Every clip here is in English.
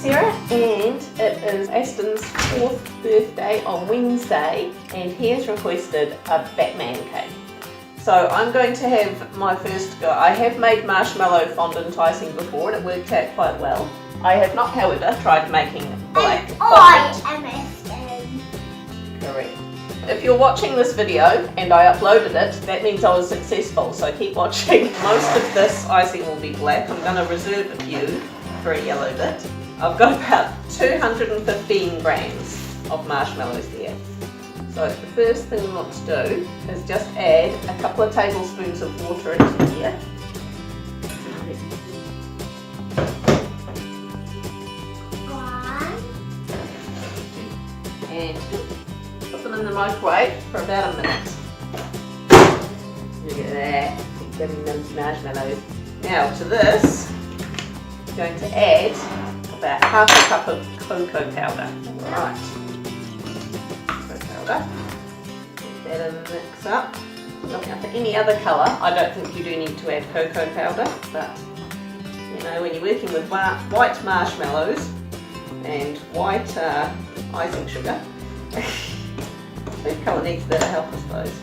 Sarah, and it is Aston's 4th birthday on Wednesday, and he has requested a Batman cake. So I'm going to have my first go. I have made marshmallow fondant icing before and it worked out quite well. I have not, however, tried making black fondant. I am Aston. Correct. If you're watching this video and I uploaded it, that means I was successful, so keep watching. Most of this icing will be black. I'm going to reserve a few for a yellow bit. I've got about 215 grams of marshmallows there. So the first thing we want to do is just add a couple of tablespoons of water into here. And put them in the microwave for about a minute. Look at that, keep getting them marshmallows. Now to this, I'm going to add about half a cup of cocoa powder. Right, cocoa powder. Put that in and mix up. Now for any other colour, I don't think you do need to add cocoa powder, but you know, when you're working with white marshmallows and white icing sugar, food colour needs a bit of help, I suppose.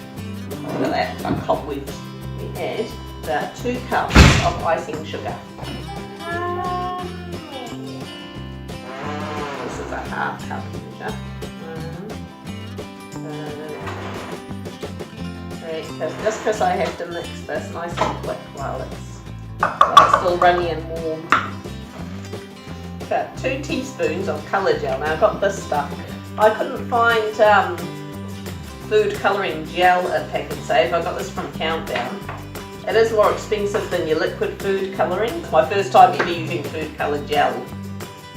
Look at that, like cobwebs. We add about 2 cups of icing sugar. This is a half cup of sugar. Just because I have to mix this nice and quick while it's still runny and warm. About 2 teaspoons of colour gel. Now I've got this stuff. I couldn't find food colouring gel at Pack and Save. I got this from Countdown. It is more expensive than your liquid food colouring. It's my first time ever using food coloured gel.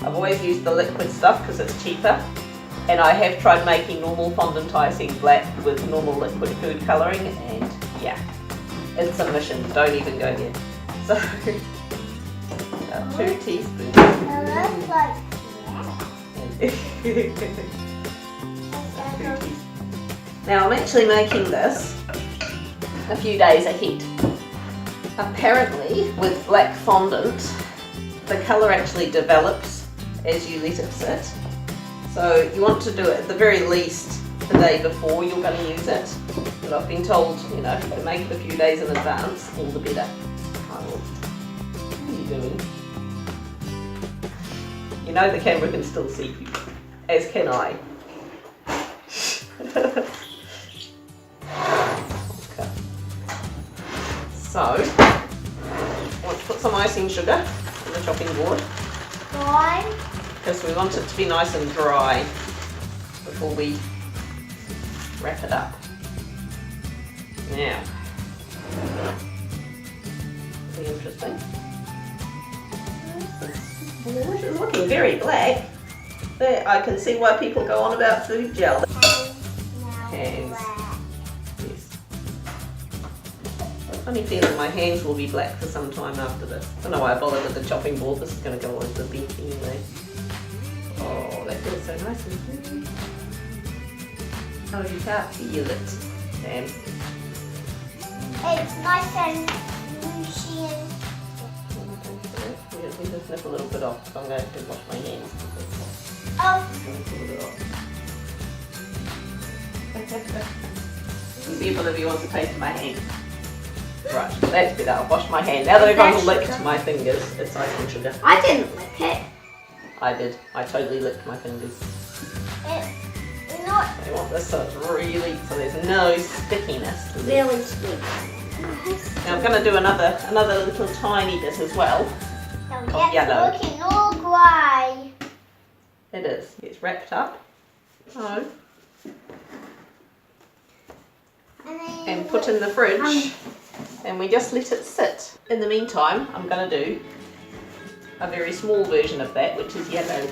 I've always used the liquid stuff because it's cheaper. And I have tried making normal fondant icing black with normal liquid food colouring, and yeah, it's a mission. Don't even go there. So, about 2 teaspoons. Now I'm actually making this a few days ahead. Apparently, with black fondant, the colour actually develops as you let it sit. So you want to do it at the very least the day before you're going to use it. But I've been told, you know, if you make it a few days in advance, all the better. What are you doing? You know the camera can still see you, as can I. Okay. So, I want to put some icing sugar on the chopping board. Why? Because we want it to be nice and dry before we wrap it up. Now, pretty interesting. It's looking very black. There, I can see why people go on about food gel. Hands. Yes. Funny feeling my hands will be black for some time after this. I don't know why I bothered with the chopping board. This is going to go on the bench anyway. Oh, that feels so nice and smooth. Oh, you can't feel it. Damn. It's nice and mushy and... We just snip a little bit off, so I'm going to wash my hands. Oh. See if one of you wants to taste my hand. Right, that's better. I'll wash my hand. Now that everyone's licked my fingers, it's icing sugar. I didn't lick it. I did. I totally licked my fingers. It's not I want this so it's really, so there's no stickiness to really it. sweet. Now I'm going to do another little tiny bit as well. It's yellow. looking all grey. It is. It's wrapped up. So, and put in the fridge. And we just let it sit. In the meantime, I'm going to do a very small version of that, which is yellow.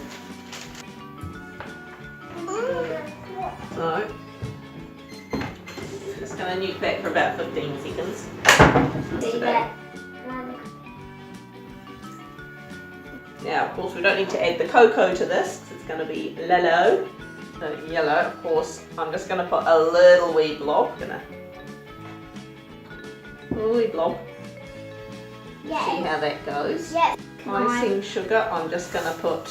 So, just going to nuke that for about 15 seconds. See that? Now, of course, we don't need to add the cocoa to this, because it's going to be yellow. So, yellow, of course, I'm just going to put a little wee blob. A wee blob. Yeah. See how that goes. Yeah. Icing sugar, I'm just going to put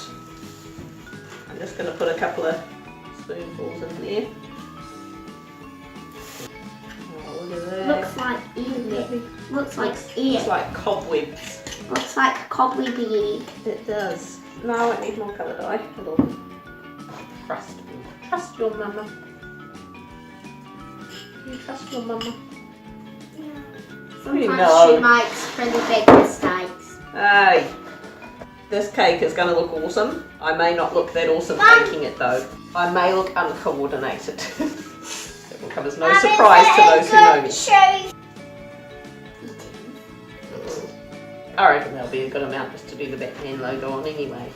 I'm just going to put a couple of spoonfuls in there. Oh, look at that. Looks like ear. Looks like ear. It's like cobwebs. Looks like cobwebby. It does. No, I won't need more colour dye. It'll trust your mama. You trust your mama. Sometimes No. she makes pretty big mistakes. Hey, this cake is going to look awesome. I may not look that awesome baking it though. I may look uncoordinated. It will come as no surprise to those who know me. I reckon there'll be a good amount just to do the Batman logo on anyway.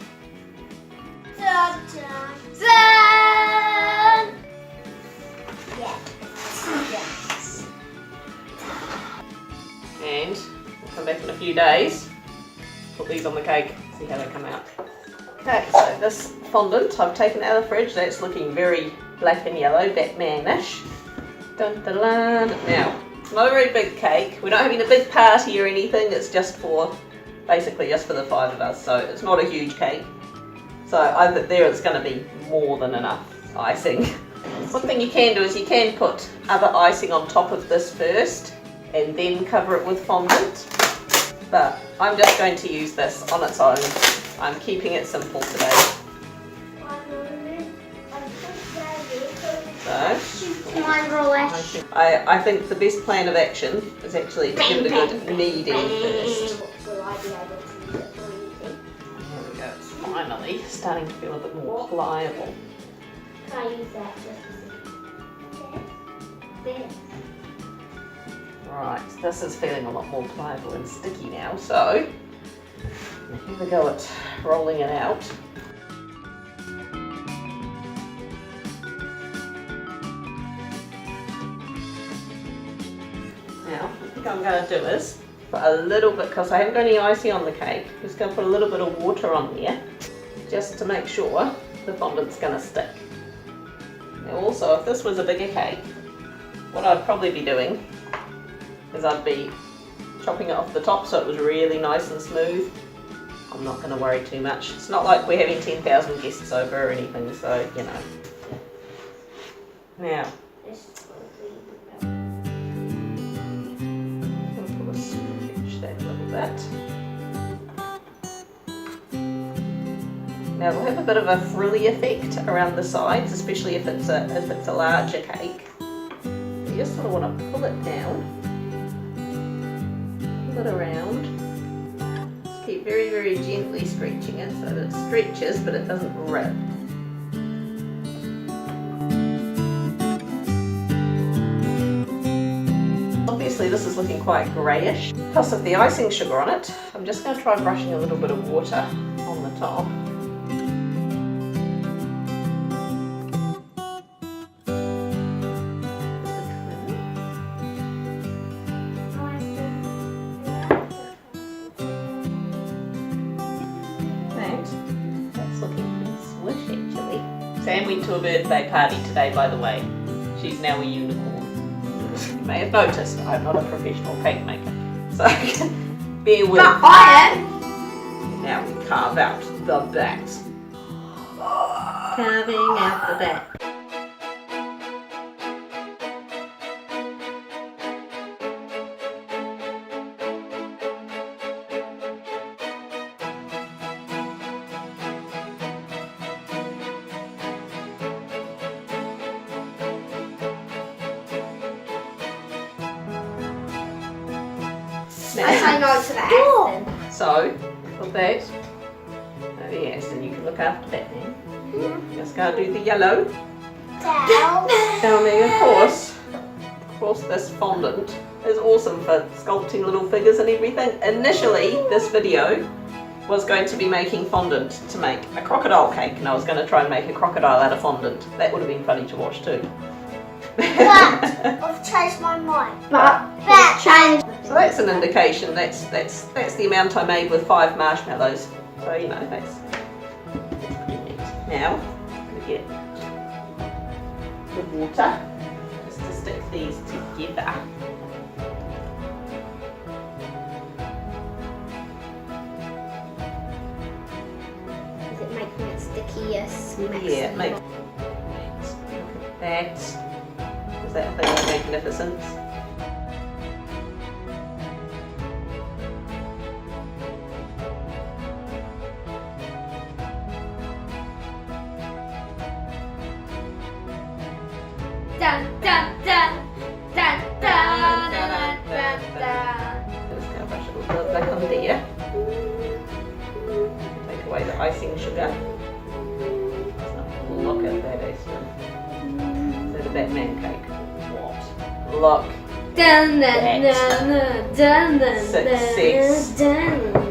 Dun, dun, dun. Yeah. Yes. And we'll come back in a few days, put these on the cake, see how they come out. Okay, so this fondant I've taken out of the fridge. That's looking very black and yellow, Batman-ish. Dun, dun, dun. Now, it's not a very big cake. We're not having a big party or anything. It's just for, basically just for the 5 of us. So it's not a huge cake. So I think there it's going to be more than enough icing. One thing you can do is you can put other icing on top of this first and then cover it with fondant. But I'm just going to use this on its own. I'm keeping it simple today. So, I think the best plan of action is actually to give it a good kneading first. Will I be able to use it for anything? There we go, it's finally starting to feel a bit more pliable. Can I use that just to see? There. Right, this is feeling a lot more pliable and sticky now, so here we go at rolling it out. Now, I think I'm going to do is put a little bit, because I haven't got any icing on the cake, I'm just going to put a little bit of water on there, just to make sure the fondant's going to stick. Now also, if this was a bigger cake, what I'd probably be doing is I'd be chopping it off the top so it was really nice and smooth. I'm not going to worry too much. It's not like we're having 10,000 guests over or anything, so you know. Now, I'll stretch that a little bit. Now we'll have a bit of a frilly effect around the sides, especially if it's a larger cake. You just sort of want to pull it down. It around. Just keep very, very gently stretching it so that it stretches but it doesn't rip. Obviously this is looking quite greyish. Plus of the icing sugar on it, I'm just going to try brushing a little bit of water on the top. Sam went to a birthday party today, by the way. She's now a unicorn. You may have noticed I'm not a professional cake maker, so bear with. But I am. Now we carve out the bat. Carving out the bat. I say no to that. So, with that, oh yes, and you can look after that then. Just gotta do the yellow. Down. Now, of course, this fondant is awesome for sculpting little figures and everything. Initially, this video was going to be making fondant to make a crocodile cake, and I was going to try and make a crocodile out of fondant. That would have been funny to watch too. But I've changed my mind. But change. So that's an indication. That's the amount I made with 5 marshmallows. So you know that's pretty neat. Now I'm going to get the water just to stick these together. Is it making it stickiest. Yeah, make. Look at that. Is that thing magnificent? Dun dun dun dun dun dun dun dun. Just going to brush it a little back on there. Take away the icing sugar. Look at that, Easton. So the Batman cake. What? Look. Dun dun dun dun dun Success. dun.